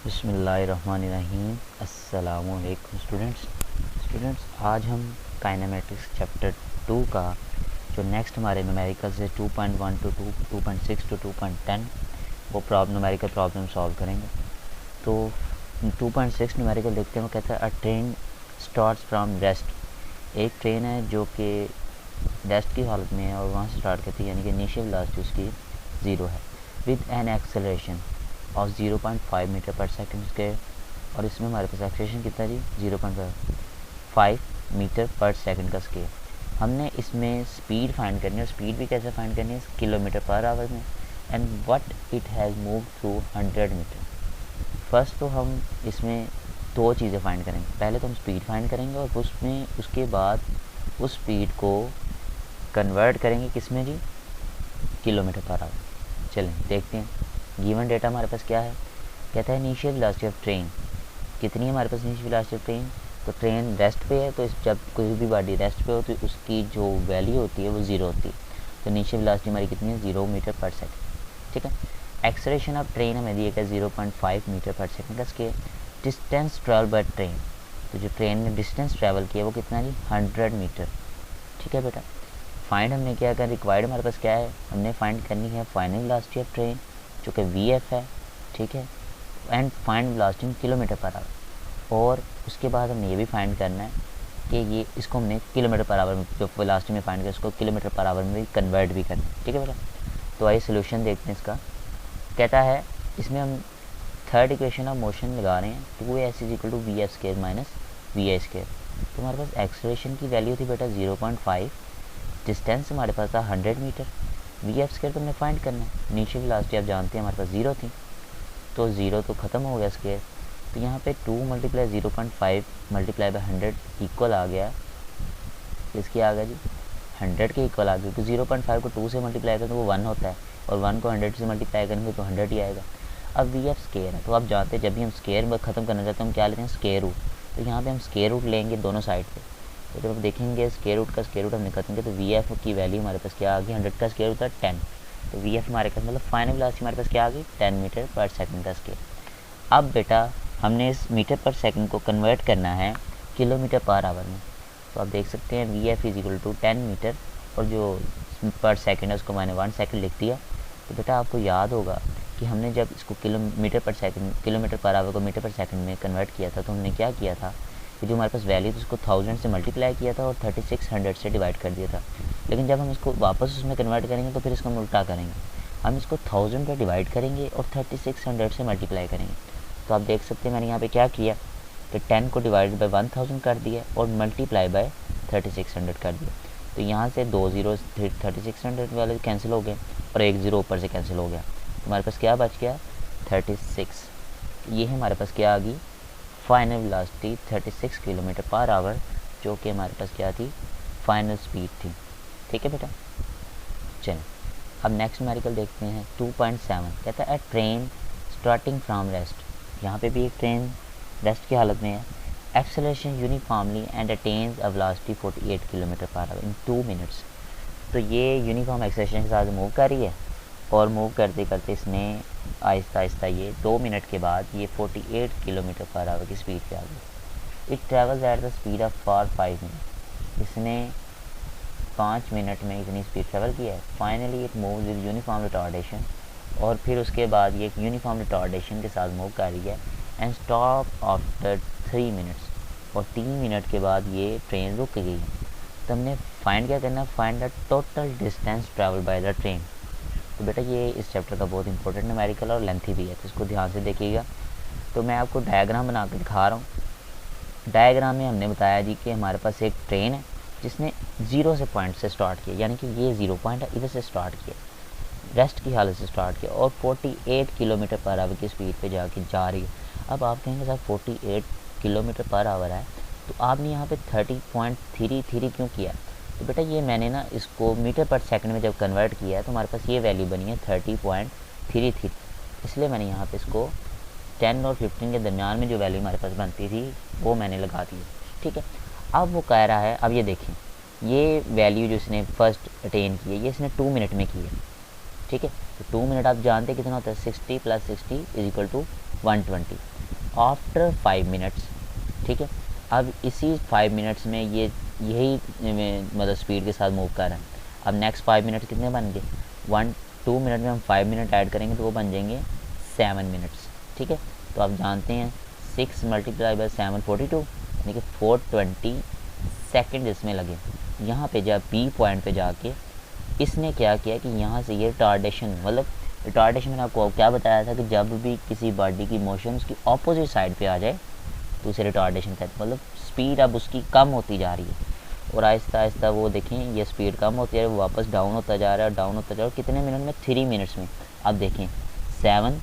बिस्मिल्लाहिर्रहमानिर्रहीम। अस्सलामुअलैकुम स्टूडेंट्स, आज हम काइनेमेटिक्स चैप्टर 2 का जो नेक्स्ट हमारे न्यूमेरिकल्स है 2.1 टू 2.6 टू 2.10 वो न्यूमेरिकल प्रॉब्लम सॉल्व करेंगे। तो 2.6 न्यूमेरिकल देखते हैं। वो कहता है अ ट्रेन स्टार्ट्स फ्रॉम रेस्ट। एक ट्रेन है जो कि रेस्ट की हालत में है और वहाँ से स्टार्ट करती है, यानी कि इनिशियल वेलोसिटी उसकी 0 है, विद एन एक्सेलरेशन और 0.5 मीटर पर सेकंड के। और इसमें हमारे पास एक्सेलरेशन कितना जी 0.5 मीटर पर सेकंड का स्केल। हमने इसमें स्पीड फाइंड करनी है, और स्पीड भी कैसे फाइंड करनी है, किलोमीटर पर आवर में। And what it has move through 100 metre. First तो हम इसमें दो चीज़ें फाइंड करेंगे। पहले तो हम स्पीड फाइंड करेंगे और उसके बाद उस स्पीड को कन्वर्ट करेंगे किसमें जी, किलोमीटर पर आवर। चलें देखते हैं। गिवन डेटा हमारे पास क्या है, कहता है इनिशियल वेलोसिटी ऑफ ट्रेन कितनी है हमारे पास। इनिशियल वेलोसिटी ऑफ ट्रेन, तो ट्रेन रेस्ट पे है, तो जब कोई भी बॉडी रेस्ट पे हो तो उसकी जो वैल्यू होती है वो 0 होती है। तो इनिशियल वेलोसिटी हमारी कितनी है, 0 मीटर पर सेकंड। ठीक है। एक्सेलरेशन ऑफ ट्रेन हमें दिया गया 0.5 मीटर पर सेकंड का scale. Distance travel by train, तो जो ट्रेन ने डिस्टेंस ट्रैवल किया वो कितना जी 100 मीटर। ठीक है बेटा। फाइंड हमने क्या कर, रिक्वायर्ड हमारे पास क्या है, हमने फाइंड करनी है फाइनल वेलोसिटी ऑफ ट्रेन जो कि वी है। ठीक है। And find velocity in kilometre per our. और उसके बाद हमने ये भी फाइंड करना है कि ये इसको हमने किलोमीटर पर आवर में जो वेलोसिटी में फाइंड किया उसको किलोमीटर पर आवर में भी कन्वर्ट भी करना है। ठीक है बेटा। तो आइए सोल्यूशन देखते हैं इसका। कहता है इसमें हम थर्ड इक्वेशन ऑफ मोशन लगा रहे हैं, 2s is equal to V F square minus V A square. तो हमारे पास एक्सेलरेशन की वैल्यू थी बेटा 0.5, डिस्टेंस हमारे पास था 100 मीटर, वी एफ स्केयर तो हमने फाइंड करना है। इनिशियल वेलोसिटी आप जानते हैं हमारे पास 0 थी, तो 0 तो ख़त्म हो गया स्केयर। तो यहाँ पे 2 मल्टीप्लाई 0.5 मल्टीप्लाई बाई 100 इक्वल आ गया, इसकी आ गया जी 100 के इक्वल आ गया, क्योंकि 0.5 को 2 से मल्टीप्लाई करें तो वो 1 होता है, और 1 को 100 से मल्टीप्लाई करेंगे तो 100 ही आएगा। अब वी एफ स्केयर है, तो आप जानते हैं जब भी हम स्केयर ख़त्म करना चाहते हैं हम क्या लेते हैं, स्केयर रूट। तो यहाँ पे हम स्केयर रूट लेंगे दोनों साइड पे। तो जब आप देखेंगे स्केयर रूट का स्केयर रूट हमने खत्म किया, तो वी एफ की वैल्यू हमारे पास क्या आ गई, 100 का स्केयर रूट था 10। तो वी एफ हमारे पास मतलब फाइनल वेलोसिटी हमारे पास क्या आ गई, 10 मीटर पर सेकंड का स्केयर। अब बेटा हमने इस मीटर पर सेकंड को कन्वर्ट करना है किलोमीटर पर आवर में। तो आप देख सकते हैं V F is equal to 10 metre, और जो पर सेकंड है उसको मैंने 1 सेकंड लिख दिया। तो बेटा आपको याद होगा कि हमने जब इसको किलोमीटर पर आवर को मीटर पर सेकंड में कन्वर्ट किया था, तो हमने क्या किया था कि जो हमारे पास वैल्यू थी उसको 1000 से मल्टीप्लाई किया था और 3600 से डिवाइड कर दिया था। लेकिन जब हम इसको वापस उसमें कन्वर्ट करेंगे तो फिर इसको हम उल्टा करेंगे, हम इसको 1000 पर डिवाइड करेंगे और 3600 से मल्टीप्लाई करेंगे। तो आप देख सकते हैं मैंने यहाँ पे क्या किया कि 10 को डिवाइड बाई 1000 कर दिया और मल्टीप्लाई बाय 3600 कर दिया। तो यहाँ से 2 ज़ीरो 3600 वाले कैंसिल हो गए और 1 ज़ीरो ऊपर से कैंसिल हो गया, तो हमारे पास क्या बच गया 36। ये हमारे पास क्या आ गई, final velocity 36 kilometre per our, जो कि हमारे पास क्या थी, फाइनल स्पीड थी। ठीक है बेटा। चलें अब नेक्स्ट न्यूमेरिकल देखते हैं 2.7। कहता है ट्रेन स्टार्टिंग फ्रॉम रेस्ट। यहाँ पे भी एक ट्रेन रेस्ट की हालत में है। Acceleration uniformly and attains a velocity 48 kilometre per our in 2 minutes. तो ये यूनिफॉर्म एक्सेलरेशन के साथ मूव कर रही है, और मूव करते करते इसने आहिस्ता आहिस्ता ये 2 मिनट के बाद ये 48 किलोमीटर पर आवर की स्पीड पे आ गई। It travels at the speed of for 5 minute. इसने 5 मिनट में इतनी स्पीड ट्रेवल किया है। Finally it move with uniform retardation, और फिर उसके बाद ये यूनिफॉर्म रिटार्डेशन के साथ मूव कर रही है। एंड स्टॉप आफ्टर 3 मिनट्स, और 3 मिनट के बाद ये ट्रेन रुक गई है। तो हमने फाइंड क्या करना है, find the total distance travel by the train. तो बेटा ये इस चैप्टर का बहुत इंपॉर्टेंट न्यूमेरिकल और लेंथी भी है, तो इसको ध्यान से देखिएगा। तो मैं आपको डायग्राम बना कर दिखा रहा हूँ। डायग्राम में हमने बताया जी कि हमारे पास एक ट्रेन है जिसने 0 से पॉइंट से स्टार्ट किया, यानी कि ये 0 पॉइंट है, इधर से स्टार्ट किया, रेस्ट की हालत से स्टार्ट किया, और 48 किलोमीटर पर आवर की स्पीड पे जाके जा रही है। अब आप कहेंगे सर 48 किलोमीटर पर आवर है, तो आपने यहाँ पे 30.33 क्यों किया। तो बेटा ये मैंने ना इसको मीटर पर सेकंड में जब कन्वर्ट किया है तो हमारे पास ये वैल्यू बनी है 30.33, इसलिए मैंने यहाँ पे इसको 10 और 15 के दरमियान में जो वैल्यू हमारे पास बनती थी वो मैंने लगा दी। ठीक है। अब वो कह रहा है, अब ये देखें ये वैल्यू जो इसने फर्स्ट अटेन की है ये इसने 2 मिनट में की है। ठीक है। तो 2 मिनट आप जानते हैं कितना होता है, 60 + 60 is equal to 120 after 5 minutes. ठीक है, अब इसी 5 मिनट्स में ये यही मतलब स्पीड के साथ मूव कर रहा है। अब नेक्स्ट 5 मिनट कितने बन गए, 2 मिनट में हम 5 मिनट ऐड करेंगे तो वो बन जाएंगे 7 मिनट्स। ठीक है, तो आप जानते हैं 6 मल्टीप्लाई बाई 7 42, यानी कि 420 सेकेंड इसमें लगे। यहाँ पे जब बी पॉइंट पे जाके इसने क्या किया कि यहाँ से ये रिटार्डेशन, मतलब रिटार्डेशन मैंने आपको क्या बताया था कि जब भी किसी बॉडी की मोशन उसकी ऑपोजिट साइड पे आ जाए तो उसे रिटार्डेशन कहते हैं। मतलब स्पीड अब उसकी कम होती जा रही है और आहिस्ता आहिस्ता वो देखें ये स्पीड कम होती है, वो वापस डाउन होता जा रहा है, डाउन होता जा रहा है। कितने मिनट में, 3 मिनट्स में। अब देखें 7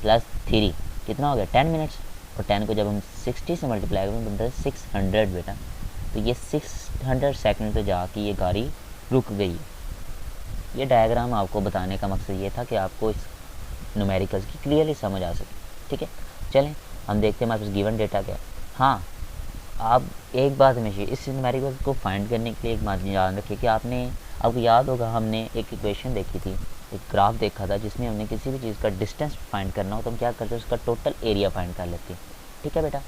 + 3 कितना हो गया, 10 मिनट्स। और 10 को जब हम 60 से मल्टीप्लाई करें तो बनता है 600 बेटा। तो ये 600 सेकंड पे जाके ये गाड़ी रुक गई है। ये डायग्राम आपको बताने का मकसद ये था कि आपको इस न्यूमेरिकल्स की क्लियरली समझ आ सके। ठीक है, चलें हम देखते हैं हमारे पास गिवन डेटा क्या है। हाँ, आप एक बात हमेशा इस न्यूमेरिकल्स को फाइंड करने के लिए एक बात याद रखिए कि आपको याद होगा हमने एक इक्वेशन देखी थी, एक ग्राफ देखा था जिसमें हमने किसी भी चीज़ का डिस्टेंस फाइंड करना हो तो हम क्या करते हैं, उसका टोटल एरिया फाइंड कर लेते हैं। ठीक है बेटा,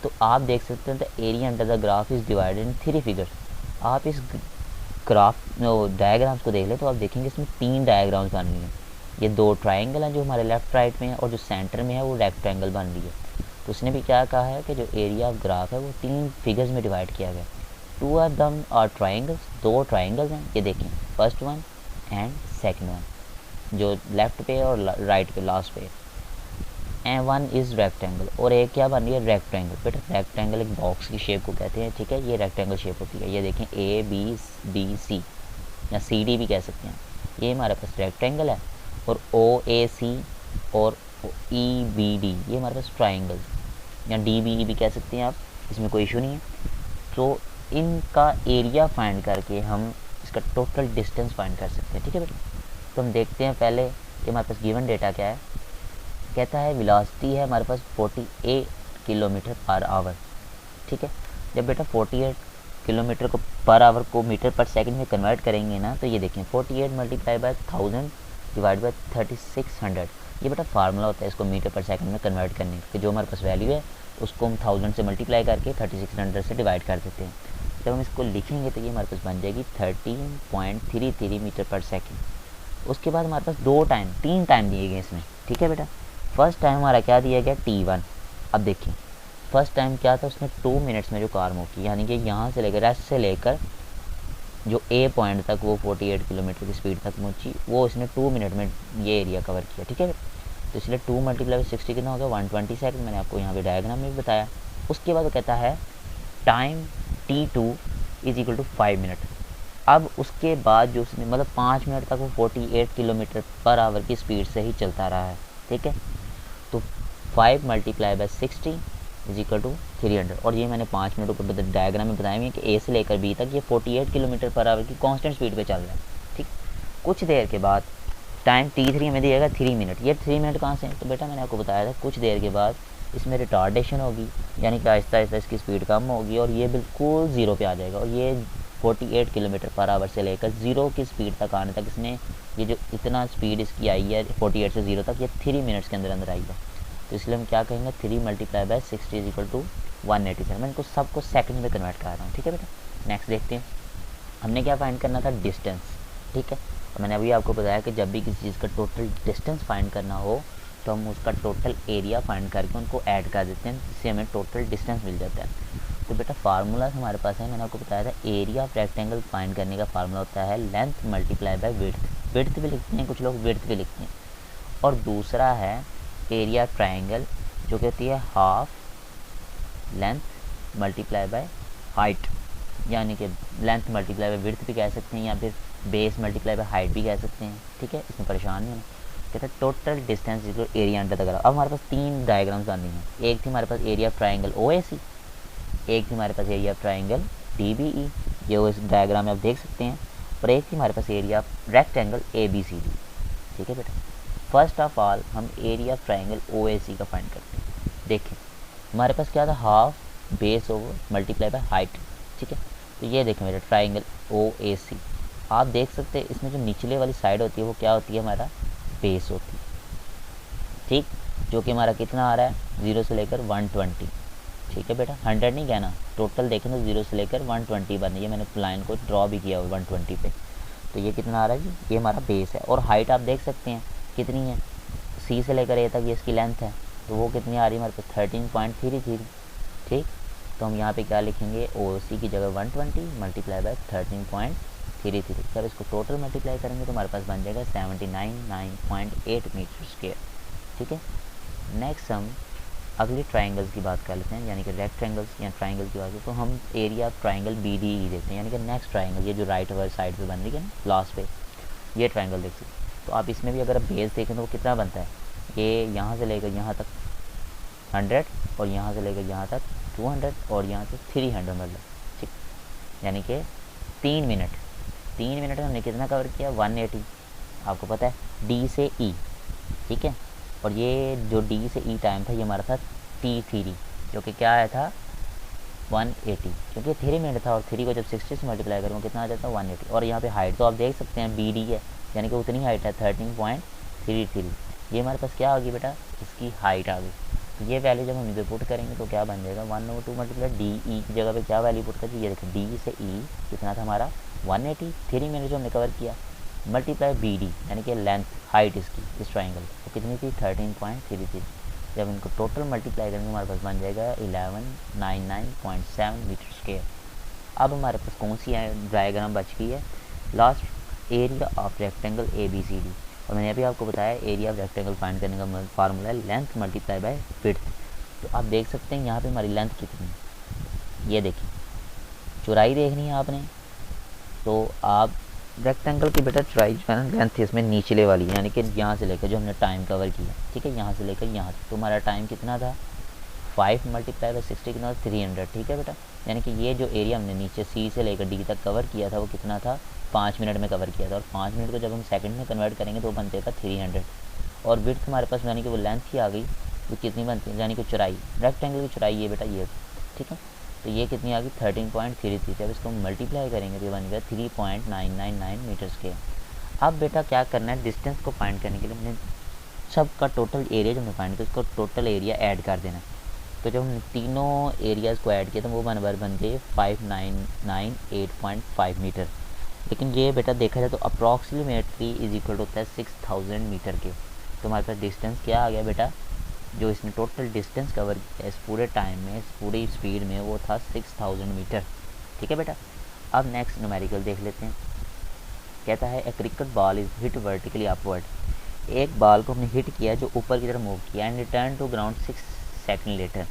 तो आप देख सकते हैं the area under the graph is divided in 3 figures. आप इस ग्राफ डायग्राम्स को देख ले तो आप देखेंगे इसमें 3 डायग्राम्स बन रही हैं। ये 2 ट्राइंगल हैं जो हमारे लेफ्ट राइट में है और जो सेंटर में है वो रेक्टेंगल बन रही है। तो उसने भी क्या कहा है कि जो एरिया ऑफ ग्राफ है वो 3 फिगर्स में डिवाइड किया गया। 2 of them are triangles, 2 triangles हैं, ये देखें first one and second one, जो लेफ्ट पे और राइट पे लास्ट पे। एंड 1 इज़ रेक्टेंगल, और एक क्या बन रही है, रेक्टेंगल। बेटा रेक्टेंगल एक बॉक्स की शेप को कहते हैं। ठीक है, ये रेक्टेंगल शेप होती है। ये देखें ABC या CD भी कह सकते हैं। ये हमारे पास रेक्टेंगल है और OAC और EBD ये हमारे पास ट्राइंगल या DBE भी कह सकते हैं आप, इसमें कोई इशू नहीं है। तो इनका एरिया फाइंड करके हम इसका टोटल डिस्टेंस फाइंड कर सकते हैं। ठीक है बेटा, तो हम देखते हैं पहले कि हमारे पास गिवन डेटा क्या है। कहता है वेलोसिटी है हमारे पास 48 किलोमीटर पर आवर। ठीक है, जब बेटा 48 किलोमीटर को पर आवर को मीटर पर सेकंड में कन्वर्ट करेंगे ना, तो ये देखें 48 मल्टीप्लाई बाय 1000 डिवाइड बाय 3600। ये बेटा फार्मूला होता है इसको मीटर पर सेकंड में कन्वर्ट करने का, जो हमारे पास वैल्यू है उसको हम 1000 से मल्टीप्लाई करके 3600 से डिवाइड कर देते हैं। जब हम इसको लिखेंगे तो ये हमारे पास बन जाएगी 13.33 मीटर पर सेकंड। उसके बाद हमारे पास 3 टाइम दिए गए इसमें। ठीक है बेटा, फर्स्ट टाइम हमारा क्या दिया गया, T1। अब देखिए फर्स्ट टाइम क्या था, उसने 2 मिनट्स में जो कार मूव की, यानी कि यहाँ से लेकर रेस्ट से लेकर जो A पॉइंट तक वो 48 किलोमीटर की स्पीड तक पहुँची, वो इसने 2 मिनट में ये एरिया कवर किया। ठीक है, तो इसलिए 2 मल्टीप्लाई 60 कितना हो गया, 120 सेकंड। मैंने आपको यहाँ पे डायग्राम में भी बताया। उसके बाद वो कहता है time T2 is equal to 5 minute. अब उसके बाद जो उसने मतलब 5 मिनट तक वो 48 किलोमीटर पर आवर की स्पीड से ही चलता रहा है। ठीक है, तो 5 multiply by 60 is equal to 300। और ये मैंने 5 मिनट ऊपर डायग्राम में बताया है कि A से लेकर B तक ये 48 किलोमीटर पर आवर की कांस्टेंट स्पीड पे चल रहा है। ठीक, कुछ देर के बाद टाइम T3 में दिएगा 3 मिनट। ये 3 मिनट कहाँ से है, तो बेटा मैंने आपको बताया था कुछ देर के बाद इसमें रिटार्डेशन होगी, यानी कि आहिस्ता आहिस्ता इसकी स्पीड कम होगी और ये बिल्कुल ज़ीरो पे आ जाएगा। और ये 48 किलोमीटर पर आवर से लेकर ज़ीरो की स्पीड तक आने तक इसने ये जो इतना स्पीड इसकी आई है 48 से ज़ीरो तक, ये 3 मिनट्स के अंदर अंदर आई है। तो इसलिए हम क्या कहेंगे, 3 multiply by 60 is equal to 187। मैं इनको सबको सेकंड में कन्वर्ट कर रहा हूँ। ठीक है बेटा, नेक्स्ट देखते हैं हमने क्या फाइंड करना था, डिस्टेंस। ठीक है, मैंने अभी आपको बताया कि जब भी किसी चीज़ का टोटल डिस्टेंस फाइंड करना हो तो हम उसका टोटल एरिया फाइंड करके उनको ऐड कर देते हैं, जिससे हमें टोटल डिस्टेंस मिल जाता है। तो बेटा फार्मूला हमारे पास है, मैंने आपको बताया था एरिया ऑफ रेक्टेंगल फाइंड करने का फार्मूला होता है length multiply by width. Width भी लिखते हैं कुछ लोग, विड्थ भी लिखते हैं। और दूसरा है एरिया ट्राइंगल, जो कि होती है half length multiply by height, यानी कि लेंथ मल्टीप्लाई बाय विड्थ भी कह सकते हैं या फिर बेस मल्टीप्लाई बाय हाइट भी कह सकते हैं। ठीक है, इसमें परेशान नहीं होना। कहता है total distance equal area under the graph. अब हमारे पास 3 डायग्राम्स बन रही हैं। एक थी हमारे पास एरिया ऑफ ट्राइंगल OAC, एक थी हमारे पास एरिया ऑफ ट्राइंगल DBE, जो इस डायग्राम में आप देख सकते हैं, और एक थी हमारे पास एरिया ऑफ रेक्टेंगल ABCD। ठीक है बेटा, फर्स्ट ऑफ ऑल हम एरिया ऑफ ट्राइंगल OAC का फाइंड करते हैं। देखें हमारे पास क्या था, half base over multiply by height. ठीक है, तो ये देखें मेरा ट्राइंगल OAC, आप देख सकते हैं इसमें जो निचले वाली साइड होती है वो क्या होती है, हमारा बेस होती है। ठीक, जो कि हमारा कितना आ रहा है, 0 से लेकर 120। ठीक है बेटा, 100 नहीं कहना, टोटल देखें तो 0 से लेकर 120 बन रही है। मैंने लाइन को ड्रॉ भी किया हुआ 120 पे। तो ये कितना आ रहा है जी, ये हमारा बेस है। और हाइट आप देख सकते हैं कितनी है, सी से लेकर ए तक ये इसकी लेंथ है, तो वो कितनी आ रही है हमारे पास 13.33। ठीक, तो हम यहाँ पे क्या लिखेंगे, ओ सी की जगह 120 मल्टीप्लाई बाय 13.33। जब इसको टोटल मल्टीप्लाई करेंगे तो हमारे पास बन जाएगा 79.8 मीटर स्क्वायर। ठीक है, नेक्स्ट हम अगले ट्राइंगल्स की बात कर लेते हैं, यानी कि रेक्टेंगल्स या ट्राइंगल की बात करें तो हम area of triangle B D E देखते हैं। यानी कि नेक्स्ट ट्राइंगल, ये जो राइट ओवर साइड पे बन रही है ना लास्ट पे, ये ट्राइंगल देख सकते हैं। तो आप इसमें भी अगर बेस देखें तो वो कितना बनता है, ये यहाँ से लेकर यहाँ तक 100 और यहाँ से लेकर यहाँ तक 200 और यहाँ से 300 मतलब। ठीक, यानी कि 3 मिनट में हमने कितना कवर किया, 180। आपको पता है डी से ई, ठीक है। और ये जो डी से ई टाइम था ये हमारा था T3, जो कि क्या आया था 180, क्योंकि 3 मिनट था और 3 को जब 60 से मल्टीप्लाई करूँगा कितना आ जाता है 180। और यहाँ पे हाइट तो आप देख सकते हैं बी डी है, यानी कि उतनी हाइट है 13.33। ये हमारे पास क्या आ गई बेटा, इसकी हाइट आ गई। तो ये वैल्यू जब हम इधर पुट करेंगे तो क्या बन जाएगा, 1/2 मल्टीप्लाई डी ई की जगह पे क्या वैल्यू पुट कर, ये देखिए डी से ई कितना था हमारा 180, 3 मिनट जो हमने कवर किया, मल्टीप्लाई बी डी यानी कि लेंथ हाइट इसकी इस ट्राइंगल तो कितनी थी 13.33। जब इनको टोटल मल्टीप्लाई करेंगे हमारे पास बन जाएगा 1199.7 मीटर स्क्वायर। अब हमारे पास कौन सी डायग्राम बच गई है, last area of rectangle A B C D. और मैंने अभी आपको बताया एरिया ऑफ रेक्टेंगल फाइंड करने का फार्मूला है लेंथ मल्टीप्लाई बाय विड्थ। तो आप देख सकते हैं यहाँ पे हमारी लेंथ कितनी है, ये देखिए चौड़ाई देखनी है आपने, तो आप रेक्टेंगल की बेटा चौड़ाई जो है ना लेंथ इसमें निचले वाली, यानी कि यहाँ से लेकर जो हमने टाइम कवर किया, ठीक है, यहाँ से लेकर यहाँ तक, तो हमारा टाइम कितना था 5 मल्टीप्लाई बाय 60 कितना 300। ठीक है बेटा, यानी कि ये जो एरिया हमने नीचे सी से लेकर डी तक कवर किया था वो कितना था 5 मिनट में कवर किया था। और 5 मिनट को जब हम सेकंड में कन्वर्ट करेंगे तो बन जाएगा 300। और विड्थ हमारे पास यानी कि वो लेंथ ही आ गई, वो कितनी बनती है, यानी कि चौड़ाई रेक्टेंगल की चौड़ाई ये बेटा ये, ठीक है। तो ये कितनी आ गई 13.33। जब इसको मल्टीप्लाई करेंगे तो ये बन गया 3.999 मीटर स्क्वायर। अब बेटा क्या करना है, डिस्टेंस को फाइंड करने के लिए हमने सबका टोटल एरिया जो हमने फाइंड किया उसको टोटल एरिया ऐड कर देना है। तो जब हमने तीनों एरियाज़ को ऐड किया तो वो बराबर बन गए 5998.5 मीटर। लेकिन ये बेटा देखा जाए तो अप्रॉक्सीमेटली इज इक्वल होता है 6000 मीटर के। तो हमारे पास डिस्टेंस क्या आ गया बेटा, जो इसने टोटल डिस्टेंस कवर किया इस पूरे टाइम में, इस पूरी स्पीड में, वो था 6000 मीटर। ठीक है बेटा, अब नेक्स्ट न्यूमेरिकल देख लेते हैं। कहता है a cricket ball is hit vertically upward. एक बॉल को हमने हिट किया जो ऊपर की तरफ मूव किया and return to ground 6 second later,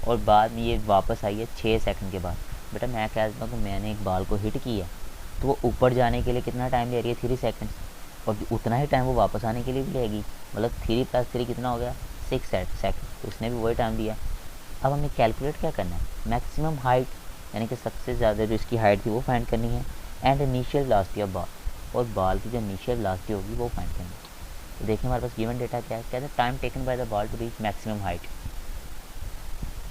और बाद में ये वापस आई है 6 सेकंड के बाद। बेटा मैं कहता हूँ कि मैंने एक बॉल को हिट किया तो वो ऊपर जाने के लिए कितना टाइम ले रही है 3 सेकंड, और उतना ही टाइम वो वापस आने के लिए भी लेगी, मतलब 3 + 3 कितना हो गया 6 सेकंड। तो उसने भी वही टाइम दिया। अब हमें कैलकुलेट क्या करना है, मैक्सिमम हाइट यानी कि सबसे ज़्यादा जो इसकी हाइट थी वो फाइंड करनी है, and initial velocity of ball, और बॉल की जो इनिशियल वेलोसिटी होगी वो फाइंड करनी है। तो देखिए हमारे पास गिवन डेटा क्या है, कहते हैं time taken by the ball to reach maximum height,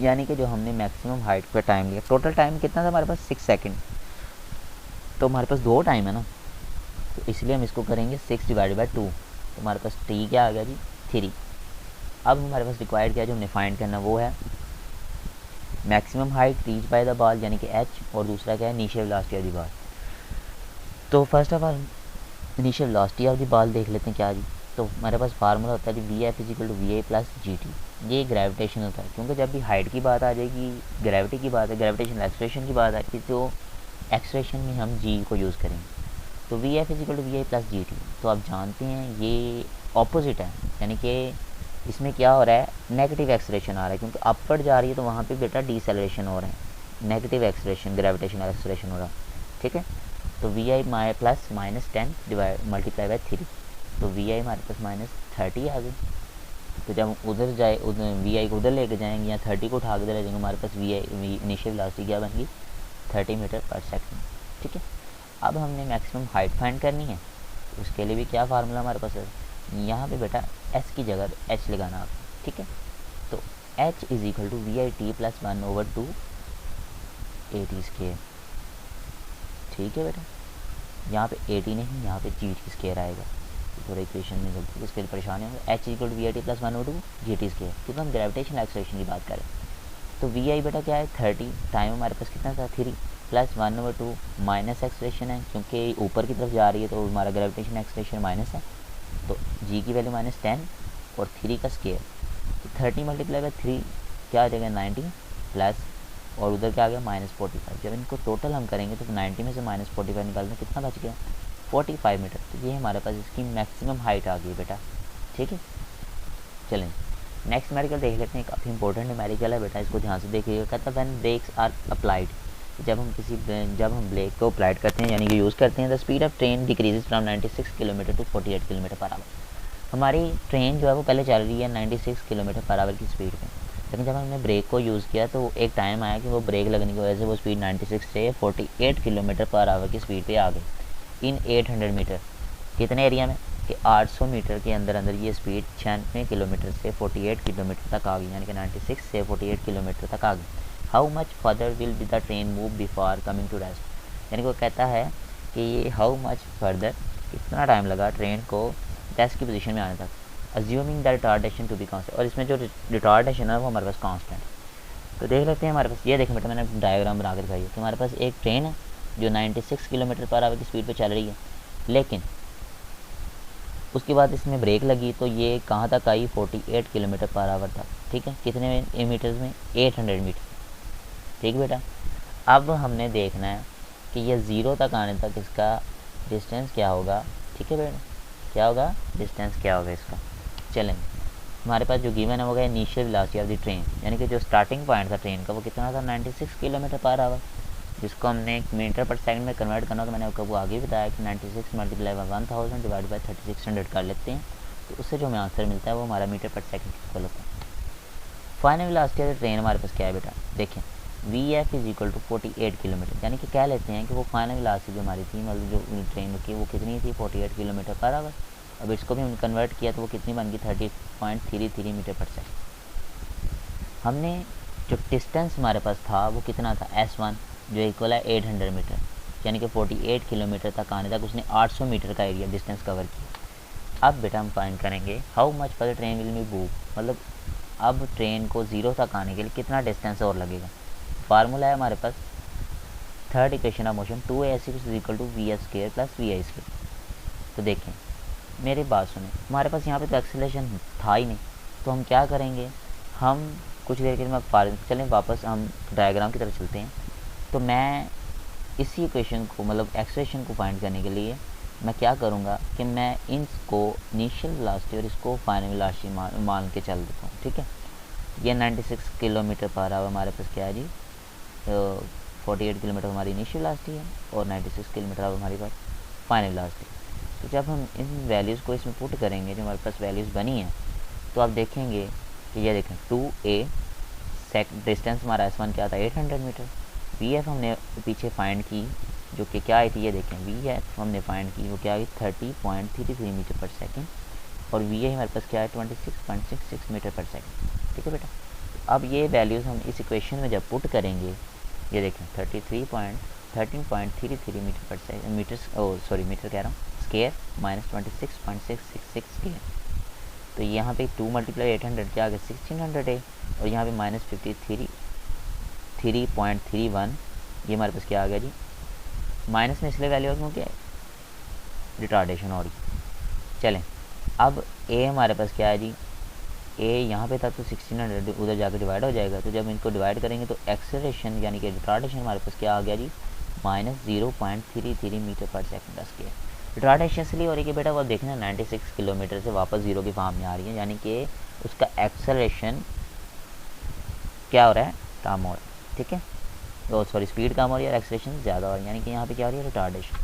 यानी कि जो हमने मैक्सिमम हाइट पर टाइम लिया, टोटल टाइम कितना था हमारे पास 6 सेकंड। तो हमारे पास 2 टाइम है ना, तो इसलिए हम इसको करेंगे 6/2। तो हमारे पास टी क्या आ गया जी 3। अब हमारे पास रिक्वायर्ड क्या है जो हमने फाइंड करना, वो है maximum height reach by the ball यानी कि एच, और दूसरा क्या है initial velocity of the ball. तो first of all initial velocity of the ball देख लेते हैं क्या जी। तो हमारे पास फार्मूला होता है जी VF = VA + GT। ये ग्रेविटेशन होता है, क्योंकि जब भी हाइट की बात आ जाएगी, ग्रेविटी की बात है, ग्रेविटेशनल एक्सलेरेशन की बात आएगी, तो एक्सलेरेशन में हम जी को यूज़ करेंगे। तो VF = VA + GT। तो आप जानते हैं ये ऑपोजिट है, यानी कि इसमें क्या हो रहा है नेगेटिव एक्सलेरेशन आ रहा है, क्योंकि अपवर्ड जा रही है तो वहाँ पे बेटा डीसेलरेशन हो रहा है, नेगेटिव एक्सलेरेशन ग्रेविटेशनल एक्सलेरेशन हो रहा है। ठीक है, तो VI + -10 मल्टीप्लाई बाय 3, तो VI हमारे पास -30 आ गई। तो जब उधर जाए उधर VI को उधर लेके जाएंगे या 30 को उठा के ले जाएंगे, हमारे पास VI इनिशियल वेलोसिटी क्या बन गई 30 मीटर पर सेकंड। ठीक है, अब हमने मैक्सिमम हाइट फाइंड करनी है, उसके लिए भी क्या फार्मूला हमारे पास है, यहाँ पे बेटा एच की जगह एच लगाना आप। ठीक है, तो H = VIT + 1/2 AT²। ठीक है बेटा, यहाँ पे 80 नहीं, यहाँ पे GT² आएगा। थोड़ा इक्वेशन में गलती, उसके लिए परेशानी होगी। H equal to V I T plus 1/2 G T square, क्योंकि हम ग्रेविटेशनल एक्सेलरेशन की बात करें। तो वी आई बेटा क्या है 30, टाइम हमारे पास कितना था 3, प्लस 1/2 माइनस एक्सेलरेशन है, क्योंकि ऊपर की तरफ जा रही है तो हमारा ग्रेविटेशन एक्सेलरेशन माइनस है, तो जी की वैल्यू -10 और 3 का स्केयर, तो 30 मल्टीप्लाई बाई 3 क्या आ जाएगा 90, प्लस और उधर क्या आ गया -45। जब इनको टोटल हम करेंगे तो 90 में से -45 निकालने कितना बच गया 45 मीटर। तो ये हमारे पास इसकी मैक्सिमम हाइट आ गई बेटा, ठीक है। चलें नेक्स्ट न्यूमेरिकल देख लेते हैं, काफ़ी इंपॉर्टेंट न्यूमेरिकल है बेटा, इसको ध्यान से देखिएगा। कहता है व्हेन ब्रेक्स आर अप्लाइड, जब हम ब्रेक को अप्लाइड करते हैं यानी कि यूज़ करते हैं, the speed of train decreases from 96 kilometre to 48 kilometre per hour. हमारी ट्रेन जो है वो पहले चल रही है 96 किलोमीटर पर आवर की स्पीड पे, लेकिन जब हमने ब्रेक को यूज़ किया तो एक टाइम आया कि वो ब्रेक लगने की वजह से वो स्पीड 96 से 48 किलोमीटर पर आवर की स्पीड पे आ गई इन 800 मीटर। कितने एरिया में कि 800 मीटर के अंदर अंदर ये स्पीड 96 किलोमीटर से 48 किलोमीटर तक आ गई, यानी कि 96 से 48 किलोमीटर तक आ गई। How much further will be the train move before coming to rest, यानी कि वो कहता है कि ये हाउ मच फर्दर कितना टाइम लगा ट्रेन को रेस्ट की पोजीशन में आने तक, assuming the retardation to be constant, और इसमें जो रिटार्डेशन है वो हमारे पास कांस्टेंट। तो देख लेते हैं हमारे पास, ये देखें बेटा मैंने डायग्राम बना कर दिखाई है कि हमारे पास एक ट्रेन है जो 96 किलोमीटर पर आवर की स्पीड पर चल रही है, लेकिन उसके बाद इसमें ब्रेक लगी तो ये कहाँ तक आई 48 किलोमीटर पर आवर तक, ठीक है। कितने मीटर्स में 800 मीटर, ठीक है बेटा। अब हमने देखना है कि ये ज़ीरो तक आने तक इसका डिस्टेंस क्या होगा, ठीक है बेटा, क्या होगा डिस्टेंस क्या होगा इसका। चलें हमारे पास जो गिवन है वो गया initial velocity of the train, यानी कि जो स्टार्टिंग पॉइंट था ट्रेन का वो कितना था 96 किलोमीटर पर आवर, जिसको हमने मीटर पर सेकंड में कन्वर्ट करना होगा। मैंने आपको आगे बताया कि 96 मल्टीप्लाई बाई 1000 डिवाइड बाई 3600 कर लेते हैं, तो उससे जो हमें आंसर मिलता है वो हमारा मीटर पर सेकंड इक्वल होता है। Final velocity of the train हमारे पास क्या है बेटा, देखें V F is equal to 48 kilometre, यानी कि कह लेते हैं कि वो फाइनल वेलोसिटी जो हमारी थी, मतलब जो ट्रेन की वो कितनी थी 48 किलोमीटर पर आवर। अब इसको भी हमने कन्वर्ट किया तो वो कितनी बन गई 30.33 मीटर पर सेकंड। हमने जो डिस्टेंस हमारे पास था वो कितना था S1 जो इक्वल है 800 मीटर, यानी कि 48 किलोमीटर तक आने तक उसने 800 मीटर का एरिया डिस्टेंस कवर किया। अब बेटा हम फाइंड करेंगे how much for the train will be move, मतलब अब ट्रेन को ज़ीरो तक आने के लिए कितना डिस्टेंस और लगेगा। फार्मूला है हमारे पास third equation of motion 2ac is equal to V F square plus V I square. तो देखें मेरी बात सुने, हमारे पास यहाँ पे तो एक्सेलरेशन था ही नहीं, तो हम क्या करेंगे, हम कुछ देर के लिए चलें वापस हम डायग्राम की तरफ चलते हैं। तो मैं इसी इक्वेशन को मतलब एक्सेलरेशन को फाइंड करने के लिए मैं क्या करूँगा कि मैं इनको इनिशियल वेलोसिटी और इसको फाइनल वेलोसिटी मान के चल देता हूँ, ठीक है। ये 96 किलोमीटर पर आवर हमारे पास क्या है जी, 48 किलोमीटर हमारी इनिशियल वेलोसिटी है और 96 किलोमीटर आवर हमारी पास फाइनल वेलोसिटी। तो जब हम इन वैल्यूज़ को इसमें पुट करेंगे जो हमारे पास वैल्यूज़ बनी हैं, तो आप देखेंगे कि ये देखें 2a डिस्टेंस हमारा S1 क्या था 800 मीटर, वी एफ हमने पीछे फाइंड की जो कि क्या आई थी, ये देखें वी एफ हमने फाइंड की वो क्या आई 30.33 मीटर पर सेकंड, और वी ए हमारे पास क्या है 26.66 मीटर पर सेकंड, ठीक है बेटा। अब ये वैल्यूज़ हम इस इक्वेशन में जब पुट करेंगे, ये देखें 13.33 मीटर पर सेकंड मीटर कह रहा हूँ स्केयर माइनस 26.666 स्केयर, तो यहाँ पे 2 मल्टीप्लाई 800 क्या आ गया 1600 है, और यहाँ पे -53.31 ये हमारे पास क्या आ गया जी, माइनस में इसलिए वैल्यू क्योंकि रिटार्डेशन हो रही। चलें अब ए हमारे पास क्या है जी, ए यहाँ पे था तो 1600 उधर जाकर डिवाइड हो जाएगा, तो जब इनको डिवाइड करेंगे तो एक्सेलरेशन यानी कि रिटार्डेशन हमारे पास क्या आ गया जी -0.33 मीटर पर सेकंड का स्केयर। रिटार्डेशन इसलिए हो रही है कि बेटा वो देखना 96 किलोमीटर से वापस ज़ीरो की फॉर्म में आ रही है, यानी कि उसका एक्सेलरेशन क्या हो रहा है कम हो रहा है, ठीक है, तो स्पीड कम हो रही है और एक्सेलरेशन ज़्यादा हो रही है, यानी कि यहाँ पे क्या हो रही है रिटार्डेशन।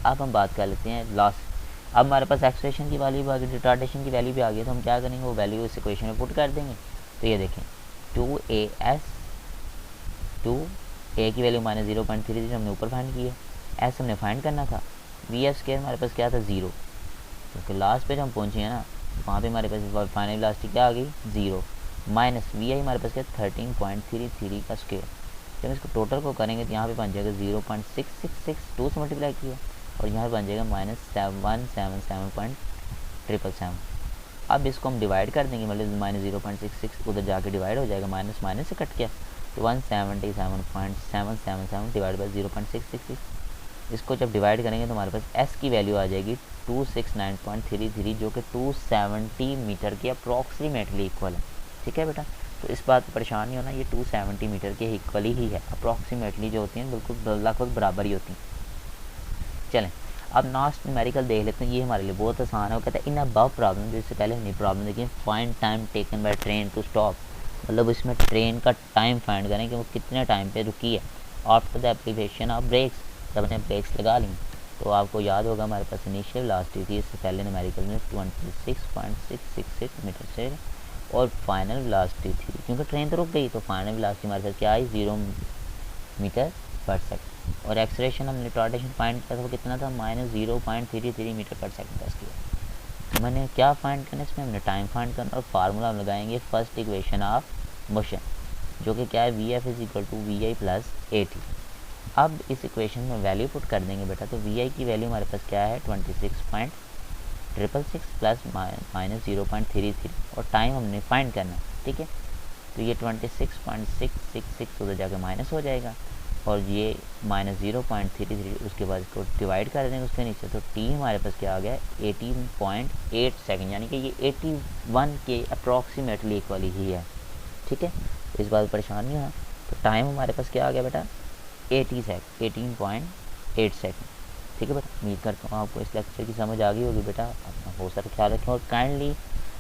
अब हम बात कर लेते हैं लास्ट, अब हमारे पास एक्सेलरेशन की वैल्यू भी आ गई, रिटार्डेशन की वैल्यू भी आ गई, तो हम क्या करेंगे वो वैल्यू इस इक्वेशन में पुट कर देंगे। तो ये देखें 2a की वैल्यू -0.33 हमने ऊपर फाइंड की है, एस हमने फाइंड करना था, वी एफ स्क्वायर हमारे पास क्या था 0, क्योंकि लास्ट पे जब हम पहुँचे हैं ना वहाँ पे हमारे पास फाइनल वेलोसिटी क्या आ गई 0, माइनस वी आई हमारे पास क्या 13.33 का स्क्वायर। जब इसको टोटल को करेंगे तो यहाँ पे बन जाएगा 0.6662 से मल्टीप्लाई किया, और यहाँ पे बन जाएगा -177.9 777। अब इसको हम डिवाइड कर देंगे, मतलब -0.66 उधर जाके डिवाइड हो जाएगा, माइनस माइनस से कट गया तो 177.777 डिवाइड बाई 0.666। इसको जब डिवाइड करेंगे तो हमारे पास एस की वैल्यू आ जाएगी 269.33, जो कि 270 मीटर के अप्रॉक्सीमेटली इक्वल है। ठीक है बेटा, तो इस बात पर परेशान नहीं होना, ये 270 मीटर के इक्वली ही है। अप्रॉक्सीमेटली जो होती हैं बिल्कुल लगभग बराबर ही होती हैं। चलें अब लास्ट न्यूमेरिकल देख लेते हैं, ये हमारे लिए बहुत आसान है। वो कहता है इन अबव प्रॉब्लम, जो इससे पहले हमने प्रॉब्लम देखी, find time taken by train to stop, मतलब इसमें ट्रेन का टाइम फाइंड करें कि वो कितने टाइम पे रुकी है after the application of brakes, जब हमने ब्रेक्स लगा ली। तो आपको याद होगा हमारे पास इनिशियल वेलोसिटी थी इससे पहले न्यूमेरिकल में 26.666 मीटर से, और फाइनल वेलोसिटी थी, क्योंकि ट्रेन तो रुक गई तो फाइनल वेलोसिटी हमारे पास क्या आई 0 मीटर पर सेकंड। और एक्सलेरेशन हमने रिटार्डेशन फाइंड किया था, वो कितना था -0.33 मीटर पर सेकंड था इसकी। मैंने क्या फाइंड करना है इसमें, हमने टाइम फाइंड करना, और फार्मूला हम लगाएंगे फर्स्ट इक्वेशन ऑफ मोशन, जो कि क्या है VF = VI + AT। अब इस इक्वेशन में वैल्यू पुट कर देंगे बेटा, तो VI की वैल्यू हमारे पास क्या है 26.666 प्लस -0.33, और टाइम हमने फाइंड करना है। ठीक है, तो ये 26.666 उधर जाकर माइनस हो जाएगा, और ये -0.33 उसके बाद इसको डिवाइड कर देंगे उसके नीचे, तो टी हमारे पास क्या आ गया 18.8 सेकंड, यानी कि ये 81 के अप्रॉक्सीमेटली इक्वल ही है। ठीक है, तो इस बात परेशान नहीं होना। तो टाइम हमारे पास क्या आ गया बेटा 18.8 सेकंड। ठीक है बेटा, उम्मीद करता हूँ आपको इस लेक्चर की समझ आ गई होगी बेटा। अपना बहुत सारा ख्याल रखें, और काइंडली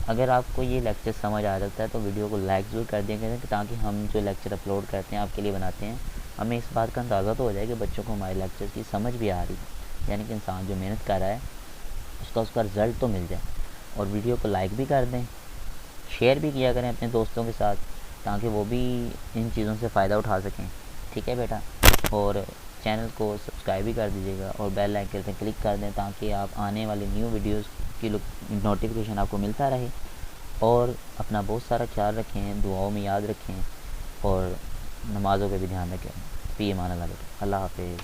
अगर आपको ये लेक्चर समझ आ जाता है तो वीडियो को लाइक ज़रूर कर दें, ताकि हम जो लेक्चर अपलोड करते हैं आपके लिए बनाते हैं, हमें इस बात का अंदाज़ा तो हो जाए कि बच्चों को हमारे लेक्चर की समझ भी आ रही है, यानी कि इंसान जो मेहनत कर रहा है उसका रिज़ल्ट तो मिल जाए। और वीडियो को लाइक भी कर दें, शेयर भी किया करें अपने दोस्तों के साथ, ताकि वो भी इन चीज़ों से फ़ायदा उठा सकें। ठीक है बेटा, और चैनल को सब्सक्राइब भी कर दीजिएगा, और बेल आइकन पर क्लिक कर दें ताकि आप आने वाली न्यू वीडियोज़ की नोटिफिकेशन आपको मिलता रहे। और अपना बहुत सारा ख्याल रखें, दुआओं में याद रखें, और नमाज़ों पे भी ध्यान रखें। फ़ी अमान अल्लाह बेटा, अल्लाह हाफ़िज़।